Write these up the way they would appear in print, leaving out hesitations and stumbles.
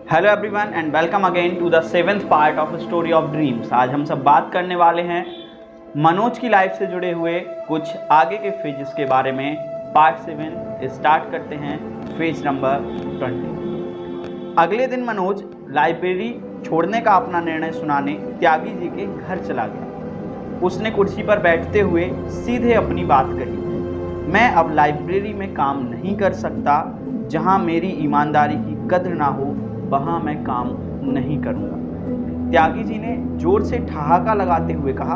Hello everyone and welcome again to the 7th part of story of dreams. आज हम सब बात करने वाले हैं मनोज की लाइफ से जुड़े हुए कुछ आगे के फेजेस के बारे में। पार्ट 7 स्टार्ट करते हैं फेज नंबर 20। अगले दिन मनोज लाइब्रेरी छोड़ने का अपना निर्णय सुनाने त्यागी जी के घर चला गया। उसने कुर्सी पर बैठते हुए सीधे अपनी बात कही, मैं अब लाइब्रेरी में काम नहीं कर सकता। जहां मेरी ईमानदारी की कद्र ना हो वहाँ मैं काम नहीं करूँगा। त्यागी जी ने जोर से ठहाका लगाते हुए कहा,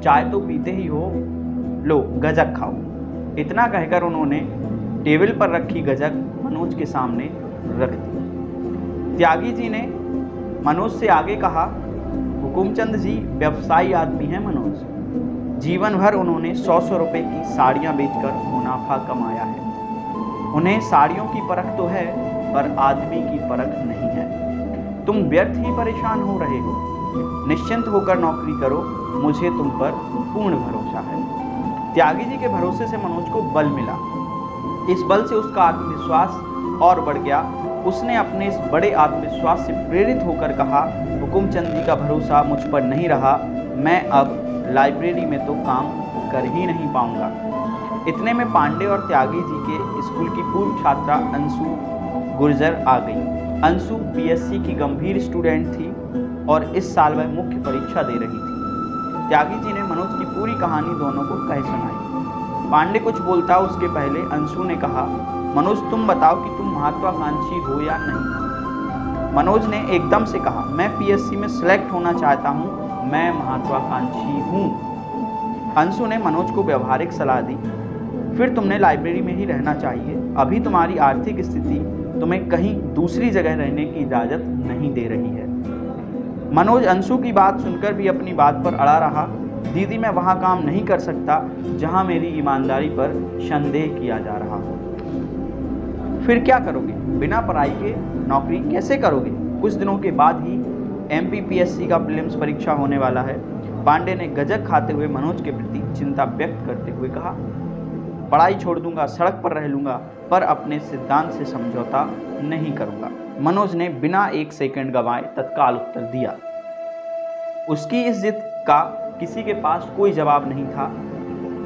चाय तो पीते ही हो, लो गजक खाओ। इतना कहकर उन्होंने टेबल पर रखी गजक मनोज के सामने रख दी। त्यागी जी ने मनोज से आगे कहा, हुकुमचंद जी व्यवसायी आदमी हैं मनोज। जीवन भर उन्होंने 100 रुपए की साड़ियाँ बेचकर मुनाफा कमाया है। उन्हें साड़ियों की परख तो है पर आदमी की परख नहीं है। तुम व्यर्थ ही परेशान हो रहे हो। निश्चिंत होकर नौकरी करो, मुझे तुम पर पूर्ण भरोसा है। त्यागी जी के भरोसे से मनोज को बल मिला। इस बल से उसका आत्मविश्वास और बढ़ गया। उसने अपने इस बड़े आत्मविश्वास से प्रेरित होकर कहा, हुकुमचंद जी का भरोसा मुझ पर नहीं रहा, मैं अब लाइब्रेरी में तो काम कर ही नहीं पाऊंगा। इतने में पांडे और त्यागी जी के स्कूल की पूर्व छात्रा अंशु गुर्जर आ गई। अंशु बीएससी की गंभीर स्टूडेंट थी और इस साल वह मुख्य परीक्षा दे रही थी। त्यागी जी ने मनोज की पूरी कहानी दोनों को कह सुनाई। पांडे कुछ बोलता उसके पहले अंशु ने कहा, मनोज तुम बताओ कि तुम महत्वाकांक्षी हो या नहीं। मनोज ने एकदम से कहा, मैं पीएससी में सिलेक्ट होना चाहता हूँ, मैं महत्वाकांक्षी हूँ। अंशु ने मनोज को व्यवहारिक सलाह दी, फिर तुमने लाइब्रेरी में ही रहना चाहिए। अभी तुम्हारी आर्थिक स्थिति तुम्हें कहीं दूसरी जगह रहने की इजाज़त नहीं दे रही है। मनोज अंशु की बात सुनकर भी अपनी बात पर अड़ा रहा। दीदी मैं वहाँ काम नहीं कर सकता जहाँ मेरी ईमानदारी पर संदेह किया जा रहा हो। फिर क्या करोगे? बिना पढ़ाई के नौकरी कैसे करोगे? कुछ दिनों के बाद ही MPPSC का प्रीलिम्स परीक्षा होने वाला है। पांडे ने गजक खाते हुए मनोज के प्रति चिंता व्यक्त करते हुए कहा, पढ़ाई छोड़ दूंगा, सड़क पर रह लूंगा, पर अपने सिद्धांत से समझौता नहीं करूंगा। मनोज ने बिना एक सेकंड गंवाए तत्काल उत्तर दिया। उसकी इस जिद का किसी के पास कोई जवाब नहीं था,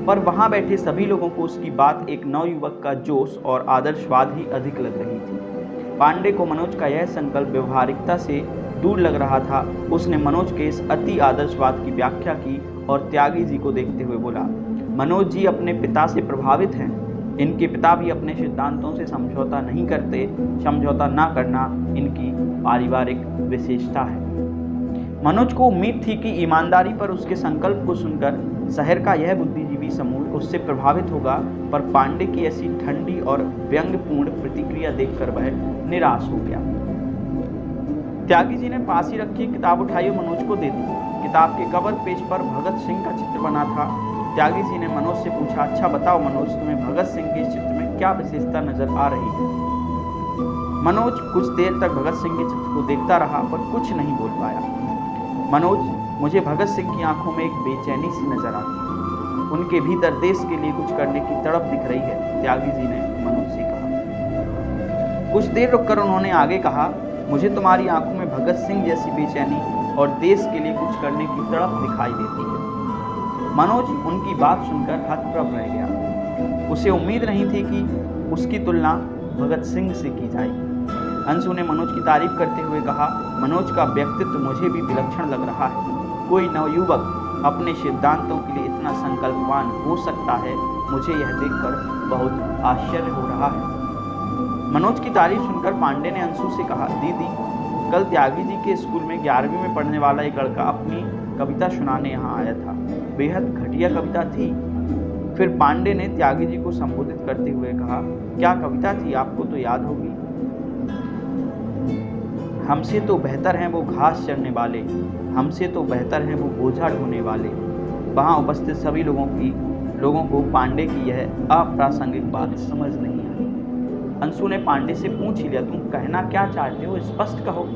पर वहां बैठे सभी लोगों को उसकी बात एक नवयुवक का जोश और आदर्शवाद ही अधिक लग रही थी। पांडे को मनोज का यह संकल्प व्यवहारिकता से दूर लग रहा था। उसने मनोज के इस अति आदर्शवाद की व्याख्या की और त्यागी जी को देखते हुए बोला, मनोज जी अपने पिता से प्रभावित हैं। इनके पिता भी अपने सिद्धांतों से समझौता नहीं करते। समझौता ना करना इनकी पारिवारिक विशेषता है। मनोज को उम्मीद थी कि ईमानदारी पर उसके संकल्प को सुनकर शहर का यह बुद्धिजीवी समूह उससे प्रभावित होगा, पर पांडे की ऐसी ठंडी और व्यंग्यपूर्ण प्रतिक्रिया देखकर वह निराश हो गया। त्यागी जी ने पास ही रखी किताब उठाई और मनोज को दे दी। किताब के कवर पेज पर भगत सिंह का चित्र बना था। त्यागी जी ने मनोज से पूछा, अच्छा बताओ मनोज, तुम्हें भगत सिंह के चित्र में क्या विशेषता नजर आ रही है? मनोज कुछ देर तक भगत सिंह के चित्र को देखता रहा पर कुछ नहीं बोल पाया। मनोज, मुझे भगत सिंह की आंखों में एक बेचैनी सी नजर आती है। उनके भीतर देश के लिए कुछ करने की तड़प दिख रही है, त्यागी जी ने मनोज से कहा। कुछ देर रुककर उन्होंने आगे कहा, मुझे तुम्हारी आंखों में भगत सिंह जैसी बेचैनी और देश के लिए कुछ करने की तड़प दिखाई देती है। मनोज उनकी बात सुनकर हतप्रभ रह गया। उसे उम्मीद नहीं थी कि उसकी तुलना भगत सिंह से की जाएगी। अंशु ने मनोज की तारीफ करते हुए कहा, मनोज का व्यक्तित्व मुझे भी विलक्षण लग रहा है। कोई नवयुवक अपने सिद्धांतों के लिए इतना संकल्पवान हो सकता है, मुझे यह देखकर बहुत आश्चर्य हो रहा है। मनोज की तारीफ सुनकर पांडे ने अंशु से कहा, दीदी कल त्यागी जी के स्कूल में 11वीं में पढ़ने वाला एक लड़का अपनी कविता सुनाने यहाँ आया था। बेहद घटिया कविता थी। फिर पांडे ने त्यागी जी को संबोधित करते हुए कहा, क्या कविता थी? आपको तो याद होगी। हमसे तो बेहतर हैं वो घास चरने वाले, हमसे तो बेहतर हैं वो बोझा ढोने वाले। वहाँ उपस्थित सभी लोगों को पांडे की यह अप्रासंगिक बात समझ नहीं आई। अंशु ने पांडे से पूछ ही लिया, तुम कहना क्या चाहते हो, स्पष्ट कहो।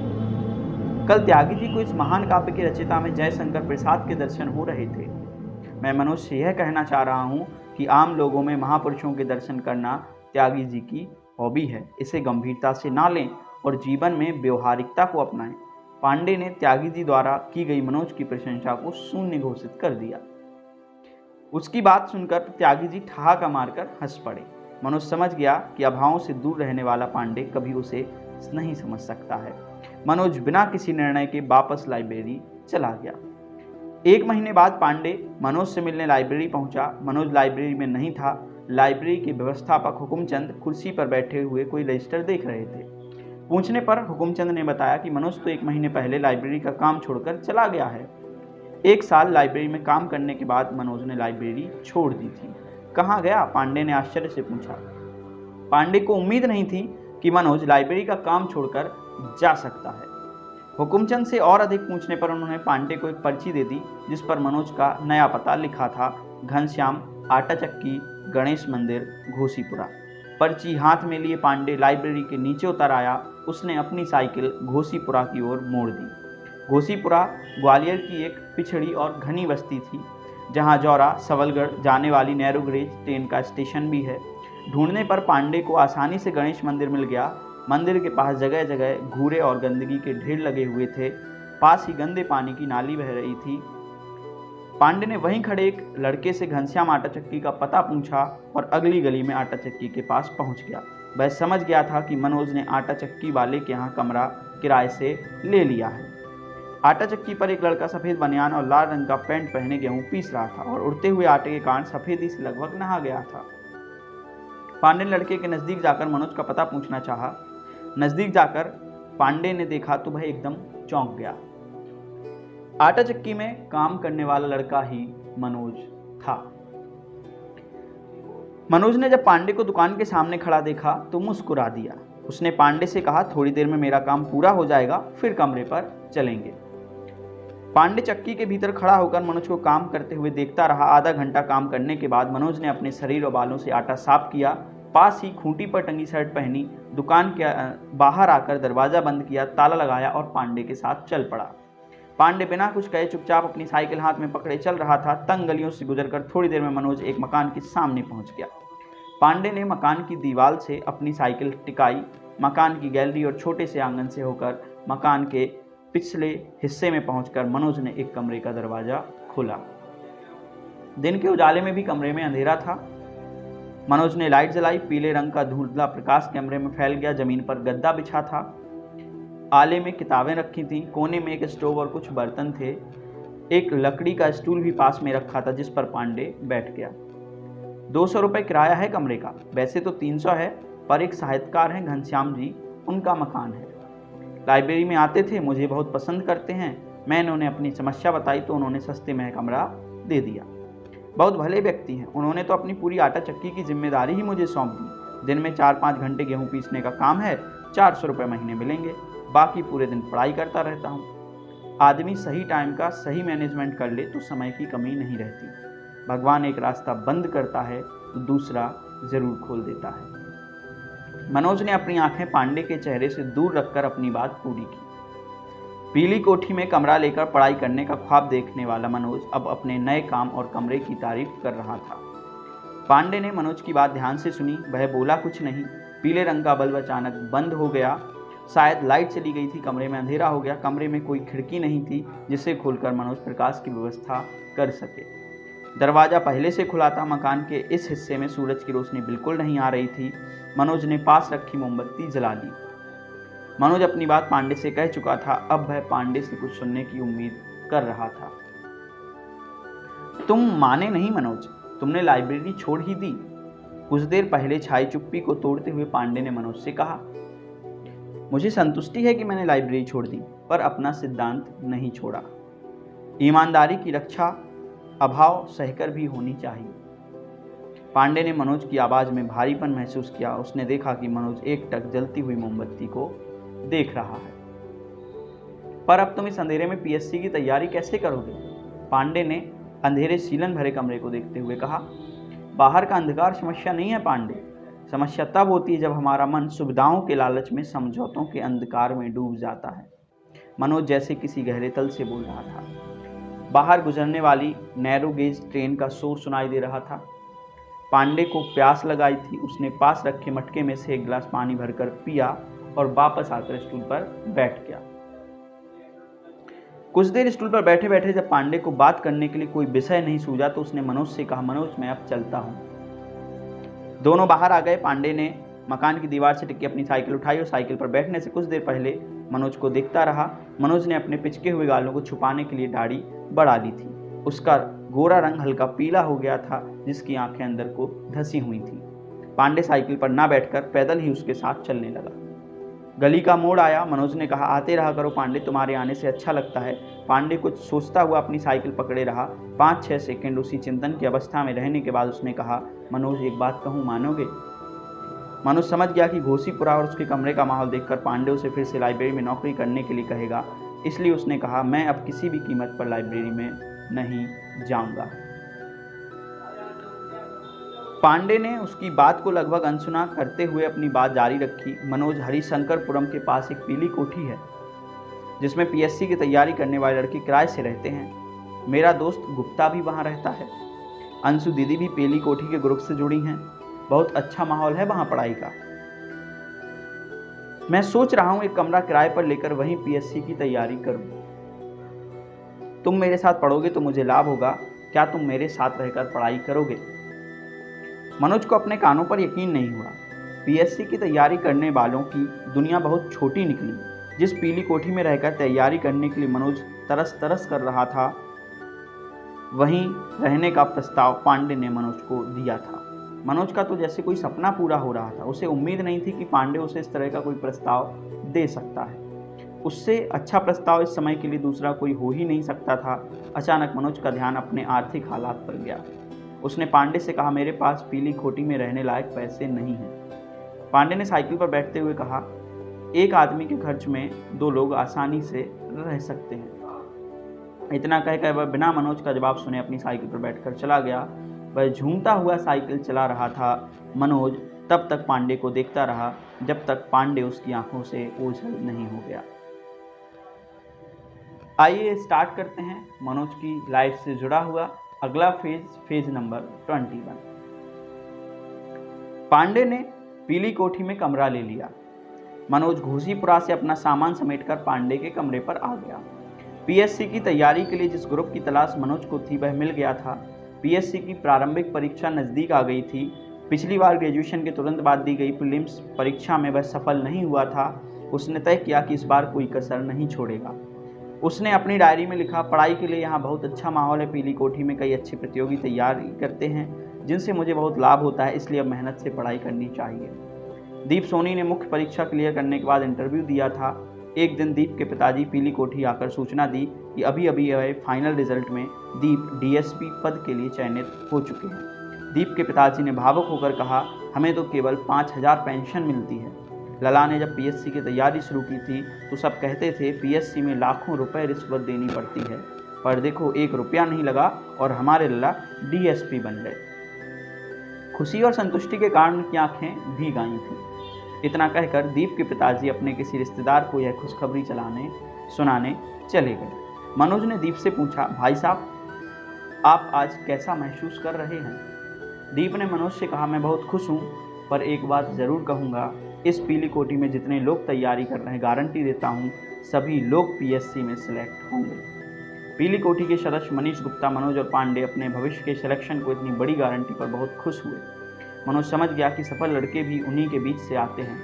कल त्यागी जी को इस महान काव्य के रचयिता में जयशंकर प्रसाद के दर्शन हो रहे थे। मैं मनोज से यह कहना चाह रहा हूँ कि आम लोगों में महापुरुषों के दर्शन करना त्यागी जी की हॉबी है। इसे गंभीरता से ना लें और जीवन में व्यवहारिकता को अपनाएं। पांडे ने त्यागी जी द्वारा की गई मनोज की प्रशंसा को शून्य घोषित कर दिया। उसकी बात सुनकर त्यागी जी ठहाका मारकर हंस पड़े। मनोज समझ गया कि अभावों से दूर रहने वाला पांडे कभी उसे नहीं समझ सकता है। मनोज बिना किसी निर्णय के वापस लाइब्रेरी चला गया। 1 महीने बाद पांडे मनोज से मिलने लाइब्रेरी पहुंचा। मनोज लाइब्रेरी में नहीं था। लाइब्रेरी के व्यवस्थापक हुकुमचंद कुर्सी पर बैठे हुए कोई रजिस्टर देख रहे थे। पूछने पर हुकुमचंद ने बताया कि मनोज तो 1 महीने पहले लाइब्रेरी का काम छोड़कर चला गया है। 1 साल लाइब्रेरी में काम करने के बाद मनोज ने लाइब्रेरी छोड़ दी थी। कहाँ गया? पांडे ने आश्चर्य से पूछा। पांडे को उम्मीद नहीं थी कि मनोज लाइब्रेरी का काम छोड़कर जा सकता है। हुकुमचंद से और अधिक पूछने पर उन्होंने पांडे को एक पर्ची दे दी जिस पर मनोज का नया पता लिखा था। घनश्याम, आटा चक्की, गणेश मंदिर, घोसीपुरा। पर्ची हाथ में लिए पांडे लाइब्रेरी के नीचे उतर आया। उसने अपनी साइकिल घोसीपुरा की ओर मोड़ दी। घोसीपुरा ग्वालियर की एक पिछड़ी और घनी बस्ती थी, जहां जौरा सबलगढ़ जाने वाली नैरो गेज ट्रेन का स्टेशन भी है। ढूंढने पर पांडे को आसानी से गणेश मंदिर मिल गया। मंदिर के पास जगह जगह घूरे और गंदगी के ढेर लगे हुए थे। पास ही गंदे पानी की नाली बह रही थी। पांडे ने वहीं खड़े एक लड़के से घनश्याम आटा चक्की का पता पूछा और अगली गली में आटा चक्की के पास पहुंच गया। वह समझ गया था कि मनोज ने आटा चक्की वाले के यहाँ कमरा किराए से ले लिया है। आटा चक्की पर एक लड़का सफ़ेद बनियान और लाल रंग का पैंट पहने गेहूं पीस रहा था और उड़ते हुए आटे के कारण सफ़ेदी से लगभग नहा गया था। पांडे ने लड़के के नज़दीक जाकर मनोज का पता पूछना चाहा। नज़दीक जाकर पांडे ने देखा तो वह एकदम चौंक गया। आटा चक्की में काम करने वाला लड़का ही मनोज था। मनोज ने जब पांडे को दुकान के सामने खड़ा देखा तो मुस्कुरा दिया। उसने पांडे से कहा, थोड़ी देर में मेरा काम पूरा हो जाएगा, फिर कमरे पर चलेंगे। पांडे चक्की के भीतर खड़ा होकर मनोज को काम करते हुए देखता रहा। आधा घंटा काम करने के बाद मनोज ने अपने शरीर और बालों से आटा साफ किया। पास ही खूंटी पर टंगी शर्ट पहनी, दुकान के बाहर आकर दरवाजा बंद किया, ताला लगाया और पांडे के साथ चल पड़ा। पांडे बिना कुछ कहे चुपचाप अपनी साइकिल हाथ में पकड़े चल रहा था। तंग गलियों से गुजरकर थोड़ी देर में मनोज एक मकान के सामने पहुंच गया। पांडे ने मकान की दीवार से अपनी साइकिल टिकाई। मकान की गैलरी और छोटे से आंगन से होकर मकान के पिछले हिस्से में पहुंचकर मनोज ने एक कमरे का दरवाजा खोला। दिन के उजाले में भी कमरे में अंधेरा था। मनोज ने लाइट जलाई। पीले रंग का धुंधला प्रकाश कमरे में फैल गया। जमीन पर गद्दा बिछा था। आले में किताबें रखी थीं। कोने में एक स्टोव और कुछ बर्तन थे। एक लकड़ी का स्टूल भी पास में रखा था जिस पर पांडे बैठ गया। 200 रुपये किराया है कमरे का। वैसे तो 300 है, पर एक साहित्यकार हैं घनश्याम जी, उनका मकान है। लाइब्रेरी में आते थे, मुझे बहुत पसंद करते हैं। मैंने उन्हें अपनी समस्या बताई तो उन्होंने सस्ते में कमरा दे दिया। बहुत भले व्यक्ति हैं। उन्होंने तो अपनी पूरी आटा चक्की की जिम्मेदारी ही मुझे सौंप दी। दिन में 4-5 घंटे गेहूं पीसने का काम है। 400 रुपये महीने मिलेंगे। बाकी पूरे दिन पढ़ाई करता रहता हूँ। आदमी सही टाइम का सही मैनेजमेंट कर ले तो समय की कमी नहीं रहती। भगवान एक रास्ता बंद करता है तो दूसरा जरूर खोल देता है। मनोज ने अपनी आंखें पांडे के चेहरे से दूर रखकर अपनी बात पूरी की। पीली कोठी में कमरा लेकर पढ़ाई करने का ख्वाब देखने वाला मनोज अब अपने नए काम और कमरे की तारीफ कर रहा था। पांडे ने मनोज की बात ध्यान से सुनी। वह बोला कुछ नहीं। पीले रंग का बल्ब अचानक बंद हो गया। शायद लाइट चली गई थी। कमरे में अंधेरा हो गया। कमरे में कोई खिड़की नहीं थी जिसे खोलकर मनोज प्रकाश की व्यवस्था कर सके। दरवाजा पहले से खुला था। मकान के इस हिस्से में सूरज की रोशनी बिल्कुल नहीं आ रही थी। मनोज ने पास रखी मोमबत्ती जला ली। मनोज अपनी बात पांडे से कह चुका था। अब वह पांडे से कुछ सुनने की उम्मीद कर रहा था। तुम माने नहीं मनोज, तुमने लाइब्रेरी छोड़ ही दी। कुछ देर पहले छाई चुप्पी को तोड़ते हुए पांडे ने मनोज से कहा, मुझे संतुष्टि है कि मैंने लाइब्रेरी छोड़ दी, पर अपना सिद्धांत नहीं छोड़ा। ईमानदारी की रक्षा अभाव सहकर भी होनी चाहिए। पांडे ने मनोज की आवाज में भारीपन महसूस किया। उसने देखा कि मनोज एकटक जलती हुई मोमबत्ती को देख रहा है। पर अब तुम इस अंधेरे में पीएससी की तैयारी कैसे करोगे? पांडे ने अंधेरे सीलन भरे कमरे को देखते हुए कहा। बाहर का अंधकार समस्या नहीं है पांडे। समस्या तब होती है जब हमारा मन सुविधाओं के लालच में समझौतों के अंधकार में डूब जाता है। मनोज जैसे किसी गहरे तल से बोल रहा था। बाहर गुजरने वाली नैरो गेज ट्रेन का शोर सुनाई दे रहा था। पांडे को प्यास लगाई थी। उसने पास रखे मटके में से एक गिलास पानी भरकर पिया और वापस आकर स्टूल पर बैठ गया। कुछ देर स्टूल पर बैठे बैठे जब पांडे को बात करने के लिए कोई विषय नहीं सूझा तो उसने मनोज से कहा, मनोज मैं अब चलता हूँ। दोनों बाहर आ गए। पांडे ने मकान की दीवार से टिकी अपनी साइकिल उठाई और साइकिल पर बैठने से कुछ देर पहले मनोज को देखता रहा। मनोज ने अपने पिचके हुए गालों को छुपाने के लिए दाढ़ी बढ़ा ली थी। उसका गोरा रंग हल्का पीला हो गया था, जिसकी आंखें अंदर को धसी हुई थी। पांडे साइकिल पर ना बैठकर पैदल ही उसके साथ चलने लगा। गली का मोड़ आया। मनोज ने कहा, आते रहा करो पांडे, तुम्हारे आने से अच्छा लगता है। पांडे कुछ सोचता हुआ अपनी साइकिल पकड़े रहा। 5-6 सेकंड उसी चिंतन की अवस्था में रहने के बाद उसने कहा, मनोज एक बात कहूँ, मानोगे? मनोज समझ गया कि घोसीपुरा और उसके कमरे का माहौल देखकर पांडे उसे फिर से लाइब्रेरी में नौकरी करने के लिए कहेगा, इसलिए उसने कहा, मैं अब किसी भी कीमत पर लाइब्रेरी में नहीं जाऊंगा। पांडे ने उसकी बात को लगभग अनसुना करते हुए अपनी बात जारी रखी। मनोज, हरिशंकरपुरम के पास एक पीली कोठी है जिसमें पीएससी की तैयारी करने वाले लड़के किराए से रहते हैं। मेरा दोस्त गुप्ता भी वहाँ रहता है। अंशु दीदी भी पीली कोठी के ग्रुप से जुड़ी हैं। बहुत अच्छा माहौल है वहाँ पढ़ाई का। मैं सोच रहा हूँ एक कमरा किराए पर लेकर वहीं पीएससी की तैयारी करूँ। तुम मेरे साथ पढ़ोगे तो मुझे लाभ होगा। क्या तुम मेरे साथ रहकर पढ़ाई करोगे? मनोज को अपने कानों पर यकीन नहीं हुआ। पीएससी की तैयारी करने वालों की दुनिया बहुत छोटी निकली। जिस पीली कोठी में रहकर तैयारी करने के लिए मनोज तरस तरस कर रहा था, वहीं रहने का प्रस्ताव पांडे ने मनोज को दिया था। मनोज का तो जैसे कोई सपना पूरा हो रहा था। उसे उम्मीद नहीं थी कि पांडे उसे इस तरह का कोई प्रस्ताव दे सकता है। उससे अच्छा प्रस्ताव इस समय के लिए दूसरा कोई हो ही नहीं सकता था। अचानक मनोज का ध्यान अपने आर्थिक हालात पर गया। उसने पांडे से कहा, मेरे पास पीली कोठी में रहने लायक पैसे नहीं हैं। पांडे ने साइकिल पर बैठते हुए कहा, एक आदमी के खर्च में 2 लोग आसानी से रह सकते हैं। इतना कहकर वह बिना मनोज का जवाब सुने अपनी साइकिल पर बैठकर चला गया। वह झूमता हुआ साइकिल चला रहा था। मनोज तब तक पांडे को देखता रहा जब तक पांडे उसकी आंखों से ओझल नहीं हो गया। आइए स्टार्ट करते हैं मनोज की लाइफ से जुड़ा हुआ अगला फेज नंबर 21। पांडे ने पीली कोठी में कमरा ले लिया। मनोज घोसीपुरा से अपना सामान समेटकर पांडे के कमरे पर आ गया। पीएससी की तैयारी के लिए जिस ग्रुप की तलाश मनोज को थी वह मिल गया था। पीएससी की प्रारंभिक परीक्षा नज़दीक आ गई थी। पिछली बार ग्रेजुएशन के तुरंत बाद दी गई प्रीलिम्स परीक्षा में वह सफल नहीं हुआ था। उसने तय किया कि इस बार कोई कसर नहीं छोड़ेगा। उसने अपनी डायरी में लिखा, पढ़ाई के लिए यहाँ बहुत अच्छा माहौल है। पीली कोठी में कई अच्छे प्रतियोगी तैयारी करते हैं जिनसे मुझे बहुत लाभ होता है, इसलिए अब मेहनत से पढ़ाई करनी चाहिए। दीप सोनी ने मुख्य परीक्षा क्लियर करने के बाद इंटरव्यू दिया था। एक दिन दीप के पिताजी पीली कोठी आकर सूचना दी कि अभी अभी आए फाइनल रिजल्ट में दीप डीएसपी पद के लिए चयनित हो चुके हैं। दीप के पिताजी ने भावुक होकर कहा, हमें तो केवल 5,000 पेंशन मिलती है। लला ने जब पीएससी की तैयारी शुरू की थी तो सब कहते थे पीएससी में लाखों रुपए रिश्वत देनी पड़ती है, पर देखो 1 रुपया नहीं लगा और हमारे लला डीएसपी बन गए। खुशी और संतुष्टि के कारण उनकी आंखें भीग आई थीं। इतना कहकर दीप के पिताजी अपने किसी रिश्तेदार को यह खुशखबरी सुनाने चले गए। मनोज ने दीप से पूछा, भाई साहब आप आज कैसा महसूस कर रहे हैं? दीप ने मनोज से कहा, मैं बहुत खुश हूँ, पर एक बात ज़रूर कहूँगा, इस पीली कोठी में जितने लोग तैयारी कर रहे हैं, गारंटी देता हूँ सभी लोग पीएससी में सिलेक्ट होंगे। पीली कोठी के सदस्य मनीष गुप्ता, मनोज और पांडे अपने भविष्य के सिलेक्शन को इतनी बड़ी गारंटी पर बहुत खुश हुए। मनोज समझ गया कि सफल लड़के भी उन्हीं के बीच से आते हैं।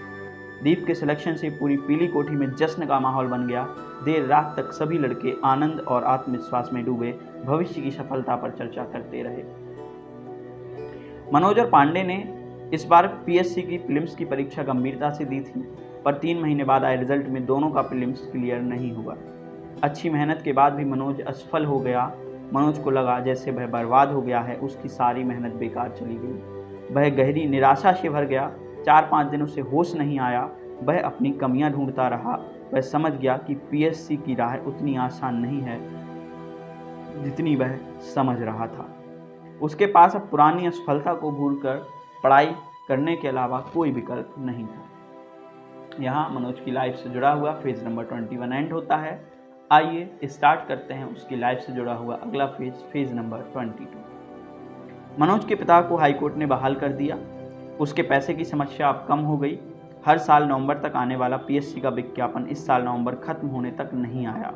दीप के सिलेक्शन से पूरी पीली कोठी में जश्न का माहौल बन गया। देर रात तक सभी लड़के आनंद और आत्मविश्वास में डूबे भविष्य की सफलता पर चर्चा करते रहे। मनोज और पांडे ने इस बार पीएससी की प्रीलिम्स की परीक्षा गंभीरता से दी थी, पर 3 महीने बाद आए रिजल्ट में दोनों का प्रीलिम्स क्लियर नहीं हुआ। अच्छी मेहनत के बाद भी मनोज असफल हो गया। मनोज को लगा जैसे वह बर्बाद हो गया है, उसकी सारी मेहनत बेकार चली गई। वह गहरी निराशा से भर गया। 4-5 दिन उसे होश नहीं आया। वह अपनी कमियां ढूंढता रहा। वह समझ गया कि पीएससी की राह उतनी आसान नहीं है जितनी वह समझ रहा था। उसके पास अब पुरानी असफलता को भूलकर पढ़ाई करने के अलावा कोई विकल्प नहीं था। यहाँ मनोज की लाइफ से जुड़ा हुआ फेज नंबर 21 एंड होता है। आइए स्टार्ट करते हैं उसकी लाइफ से जुड़ा हुआ अगला फेज नंबर 22। मनोज के पिता को हाईकोर्ट ने बहाल कर दिया। उसके पैसे की समस्या अब कम हो गई। हर साल नवंबर तक आने वाला पीएससी का विज्ञापन इस साल नवंबर खत्म होने तक नहीं आया।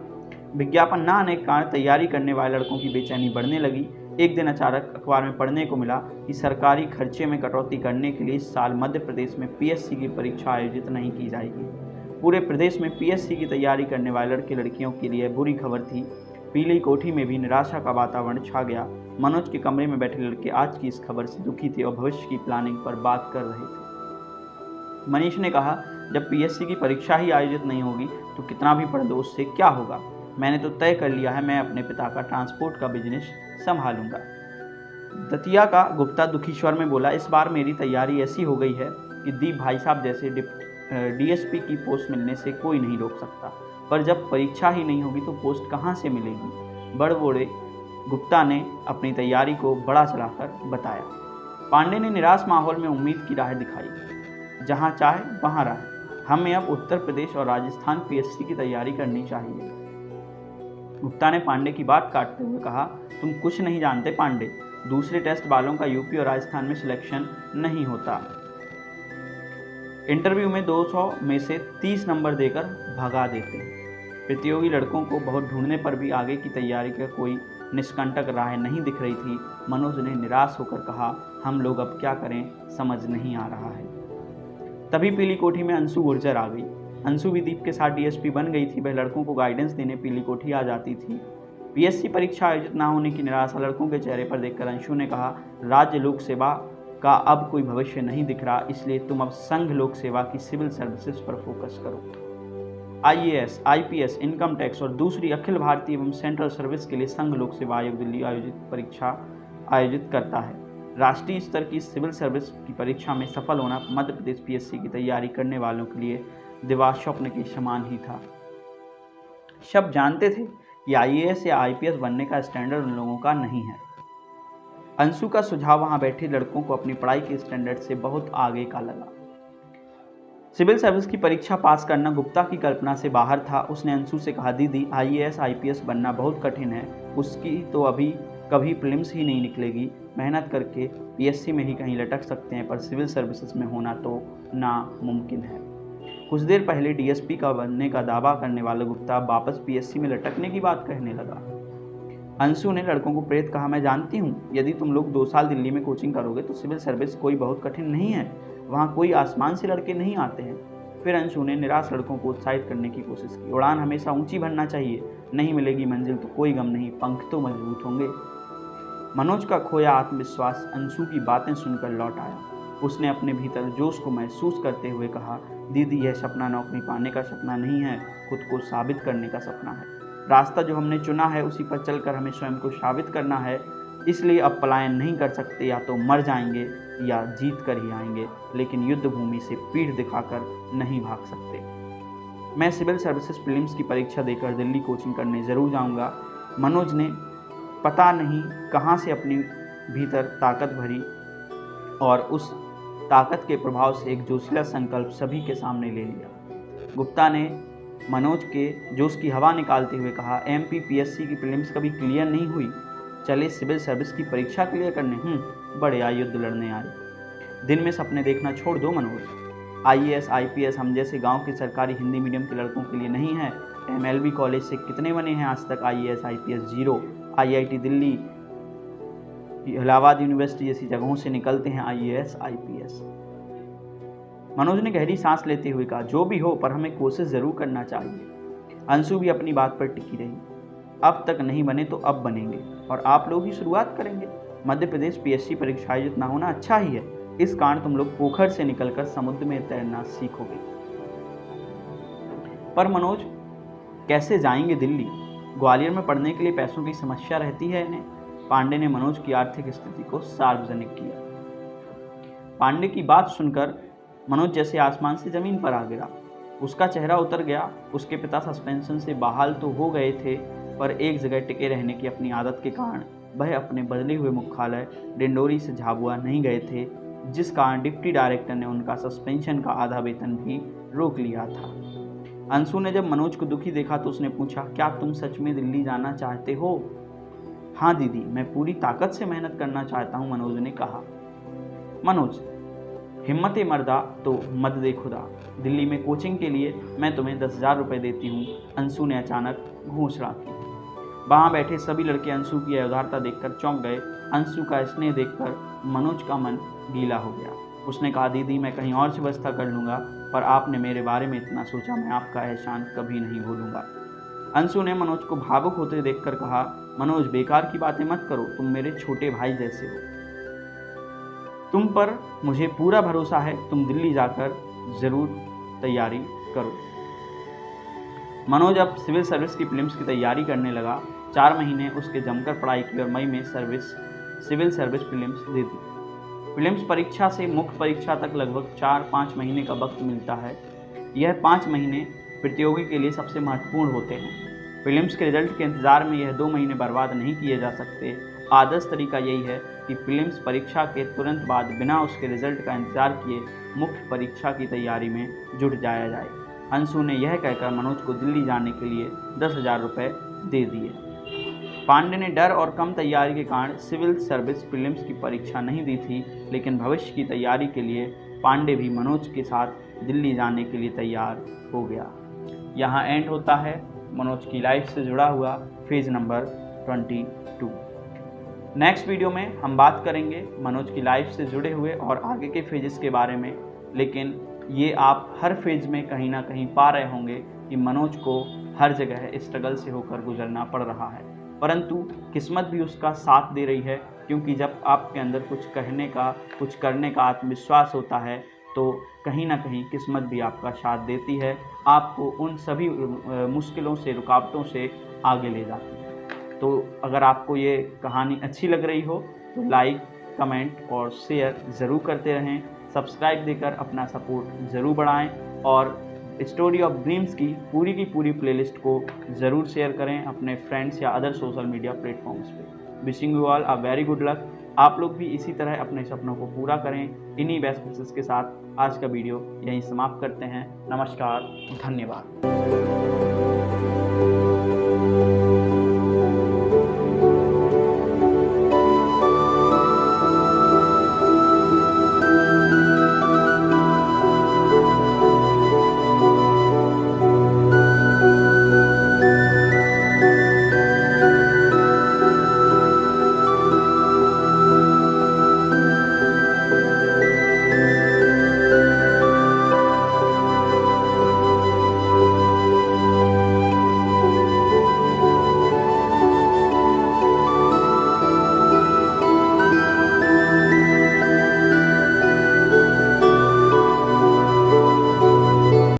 विज्ञापन न आने के कारण तैयारी करने वाले लड़कों की बेचैनी बढ़ने लगी। एक दिन अचानक अखबार में पढ़ने को मिला कि सरकारी खर्चे में कटौती करने के लिए इस साल मध्य प्रदेश में पीएससी की परीक्षा आयोजित नहीं की जाएगी। पूरे प्रदेश में पीएससी की तैयारी करने वाले लड़के लड़कियों के लिए बुरी खबर थी। पीली कोठी में भी निराशा का वातावरण छा गया। मनोज के कमरे में बैठे लड़के आज की इस खबर से दुखी थे और भविष्य की प्लानिंग पर बात कर रहे थे। मनीष ने कहा, जब पीएससी की परीक्षा ही आयोजित नहीं होगी तो कितना भी पढ़ दो उससे क्या होगा। मैंने तो तय कर लिया है, मैं अपने पिता का ट्रांसपोर्ट का बिजनेस संभालूंगा। दतिया का गुप्ता दुखी स्वर में बोला, इस बार मेरी तैयारी ऐसी हो गई है कि दीप भाई साहब जैसे डीएसपी की पोस्ट मिलने से कोई नहीं रोक सकता, पर जब परीक्षा ही नहीं होगी तो पोस्ट कहाँ से मिलेगी। बड़बोड़े गुप्ता ने अपनी तैयारी को बड़ा चढ़ाकर बताया। पांडे ने निराश माहौल में उम्मीद की राह दिखाई। जहाँ चाहे वहाँ रहे, हमें अब उत्तर प्रदेश और राजस्थान पीएससी की तैयारी करनी चाहिए। गुप्ता ने पांडे की बात काटते हुए कहा, तुम कुछ नहीं जानते पांडे, दूसरे टेस्ट वालों का यूपी और राजस्थान में सिलेक्शन नहीं होता। इंटरव्यू में 200 में से 30 नंबर देकर भगा देते। प्रतियोगी लड़कों को बहुत ढूंढने पर भी आगे की तैयारी का कोई निष्कंटक राह नहीं दिख रही थी। मनोज ने निराश होकर कहा, हम लोग अब क्या करें समझ नहीं आ रहा है। तभी पीली कोठी में अंशु गुर्जर आ गई। अंशु भी दीप के साथ डीएसपी बन गई थी। वह लड़कों को गाइडेंस देने पीली कोठी आ जाती थी। पीएससी परीक्षा आयोजित न होने की निराशा लड़कों के चेहरे पर देखकर अंशु ने कहा, राज्य लोक सेवा का अब कोई भविष्य नहीं दिख रहा, इसलिए तुम अब संघ लोक सेवा की सिविल सर्विसेज पर फोकस करो। आईएएस, आईपीएस, इनकम टैक्स और दूसरी अखिल भारतीय एवं सेंट्रल सर्विस के लिए संघ लोक सेवा आयोग दिल्ली आयोजित परीक्षा आयोजित करता है। राष्ट्रीय स्तर की सिविल सर्विस की परीक्षा में सफल होना मध्य प्रदेश पीएससी की तैयारी करने वालों के लिए दिवार स्वप्न के समान ही था। सब जानते थे कि आईएएस या आईपीएस बनने का स्टैंडर्ड उन लोगों का नहीं है। अंशु का सुझाव वहां बैठे लड़कों को अपनी पढ़ाई के स्टैंडर्ड से बहुत आगे का लगा। सिविल सर्विस की परीक्षा पास करना गुप्ता की कल्पना से बाहर था। उसने अंशु से कहा, दीदी आईएएस आईपीएस बनना बहुत कठिन है, उसकी तो अभी कभी प्रीलिम्स ही नहीं निकलेगी। मेहनत करके पीएससी में ही कहीं लटक सकते हैं, पर सिविल सर्विसेज में होना तो नामुमकिन है। कुछ देर पहले डीएसपी का बनने का दावा करने वाला गुप्ता वापस पीएससी में लटकने की बात कहने लगा। अंशु ने लड़कों को प्रेरित कहा, मैं जानती हूँ यदि तुम लोग 2 साल दिल्ली में कोचिंग करोगे तो सिविल सर्विस कोई बहुत कठिन नहीं है, वहाँ कोई आसमान से लड़के नहीं आते हैं। फिर अंशु ने निराश लड़कों को उत्साहित करने की कोशिश की। उड़ान हमेशा ऊंची भरना चाहिए, नहीं मिलेगी मंजिल तो कोई गम नहीं, पंख तो मजबूत होंगे। मनोज का खोया आत्मविश्वास अंशु की बातें सुनकर लौट आया। उसने अपने भीतर जोश को महसूस करते हुए कहा, दीदी यह सपना नौकरी पाने का सपना नहीं है, खुद को साबित करने का सपना है। रास्ता जो हमने चुना है उसी पर चलकर हमें स्वयं को साबित करना है, इसलिए अब पलायन नहीं कर सकते, या तो मर जाएंगे या जीत कर ही आएंगे, लेकिन युद्ध भूमि से पीठ दिखाकर नहीं भाग सकते। मैं सिविल सर्विसेज प्रीलिम्स की परीक्षा देकर दिल्ली कोचिंग करने ज़रूर जाऊंगा। मनोज ने पता नहीं कहाँ से अपनी भीतर ताकत भरी और उस ताकत के प्रभाव से एक जोशीला संकल्प सभी के सामने ले लिया। गुप्ता ने मनोज के जोश की हवा निकालते हुए कहा, एमपी पीएससी की प्रीलिम्स कभी क्लियर नहीं हुई, चले सिविल सर्विस की परीक्षा क्लियर करने। बड़े युद्ध लड़ने आए। दिन में सपने देखना छोड़ दो मनोज। आईएएस आईपीएस हम जैसे गांव के सरकारी हिंदी मीडियम के लड़कों के लिए नहीं है। एमएलबी कॉलेज से कितने बने हैं आज तक IAS IPS? 0। IIT Delhi, Allahabad university जैसी जगहों से निकलते हैं आईएएस आईपीएस। मनोज ने गहरी सांस लेते हुए कहा, जो भी हो पर हमें कोशिश जरूर करना चाहिए। अंशु भी अपनी बात पर टिकी रही। अब तक नहीं बने तो अब बनेंगे और आप लोग ही शुरुआत करेंगे। मध्य प्रदेश पीएससी परीक्षा आयोजित ना होना अच्छा ही है, इस कारण तुम लोग पोखर से निकलकर समुद्र में तैरना सीखोगे। पर मनोज कैसे जाएंगे दिल्ली? ग्वालियर में पढ़ने के लिए पैसों की समस्या रहती है इन्हें। पांडे ने मनोज की आर्थिक स्थिति को सार्वजनिक किया। पांडे की बात सुनकर मनोज जैसे आसमान से जमीन पर आ गिरा। उसका चेहरा उतर गया। उसके पिता सस्पेंशन से बहाल तो हो गए थे, पर एक जगह टिके रहने की अपनी आदत के कारण वह अपने बदले हुए मुख्यालय डिंडोरी से झाबुआ नहीं गए थे, जिस कारण डिप्टी डायरेक्टर ने उनका सस्पेंशन का आधा वेतन भी रोक लिया था। अंशु ने जब मनोज को दुखी देखा तो उसने पूछा, क्या तुम सच में दिल्ली जाना चाहते हो? हाँ दीदी, मैं पूरी ताकत से मेहनत करना चाहता हूँ, मनोज ने कहा। मनोज, हिम्मत मर्दा तो मद दे खुदा। दिल्ली में कोचिंग के लिए मैं तुम्हें 10,000 रुपये देती हूँ, अंशु ने अचानक घोषणा की। वहाँ बैठे सभी लड़के अंशु की उदारता देखकर चौंक गए। अंशु का स्नेह देखकर मनोज का मन गीला हो गया। उसने कहा, दीदी मैं कहीं और से व्यवस्था कर लूँगा, पर आपने मेरे बारे में इतना सोचा, मैं आपका एहसान कभी नहीं भूलूंगा। अंशु ने मनोज को भावुक होते देखकर कहा, मनोज बेकार की बातें मत करो, तुम मेरे छोटे भाई जैसे हो। तुम पर मुझे पूरा भरोसा है, तुम दिल्ली जाकर ज़रूर तैयारी करो। मनोज अब सिविल सर्विस की प्रीलिम्स की तैयारी करने लगा। 4 महीने उसके जमकर पढ़ाई की और मई में सिविल सर्विस प्रीलिम्स दे दी। प्रीलिम्स परीक्षा से मुख्य परीक्षा तक लगभग 4-5 महीने का वक्त मिलता है। यह 5 महीने प्रतियोगी के लिए सबसे महत्वपूर्ण होते हैं। प्रीलिम्स के रिजल्ट के इंतज़ार में यह 2 महीने बर्बाद नहीं किए जा सकते। आदर्श तरीका यही है कि प्रीलिम्स परीक्षा के तुरंत बाद बिना उसके रिजल्ट का इंतजार किए मुख्य परीक्षा की तैयारी में जुट जाया जाए। अंशु ने यह कहकर मनोज को दिल्ली जाने के लिए 10,000 रुपये दे दिए। पांडे ने डर और कम तैयारी के कारण सिविल सर्विस प्रीलिम्स की परीक्षा नहीं दी थी, लेकिन भविष्य की तैयारी के लिए पांडे भी मनोज के साथ दिल्ली जाने के लिए तैयार हो गया। यहाँ एंड होता है मनोज की लाइफ से जुड़ा हुआ फेज नंबर 22। नेक्स्ट वीडियो में हम बात करेंगे मनोज की लाइफ से जुड़े हुए और आगे के फेजेस के बारे में, लेकिन ये आप हर फेज में कहीं ना कहीं पा रहे होंगे कि मनोज को हर जगह स्ट्रगल से होकर गुजरना पड़ रहा है, परंतु किस्मत भी उसका साथ दे रही है, क्योंकि जब आपके अंदर कुछ कहने का, कुछ करने का आत्मविश्वास होता है तो कहीं ना कहीं किस्मत भी आपका साथ देती है, आपको उन सभी मुश्किलों से, रुकावटों से आगे ले जाती है। तो अगर आपको ये कहानी अच्छी लग रही हो तो लाइक, कमेंट और शेयर ज़रूर करते रहें। सब्सक्राइब देकर अपना सपोर्ट ज़रूर बढ़ाएं और स्टोरी ऑफ ड्रीम्स की पूरी प्लेलिस्ट को ज़रूर शेयर करें अपने फ्रेंड्स या अदर सोशल मीडिया प्लेटफॉर्म्स पे। Wishing you all a very good luck. आप लोग भी इसी तरह अपने सपनों को पूरा करें। इन्हीं बेस्ट विशेस के साथ आज का वीडियो यहीं समाप्त करते हैं। नमस्कार, धन्यवाद।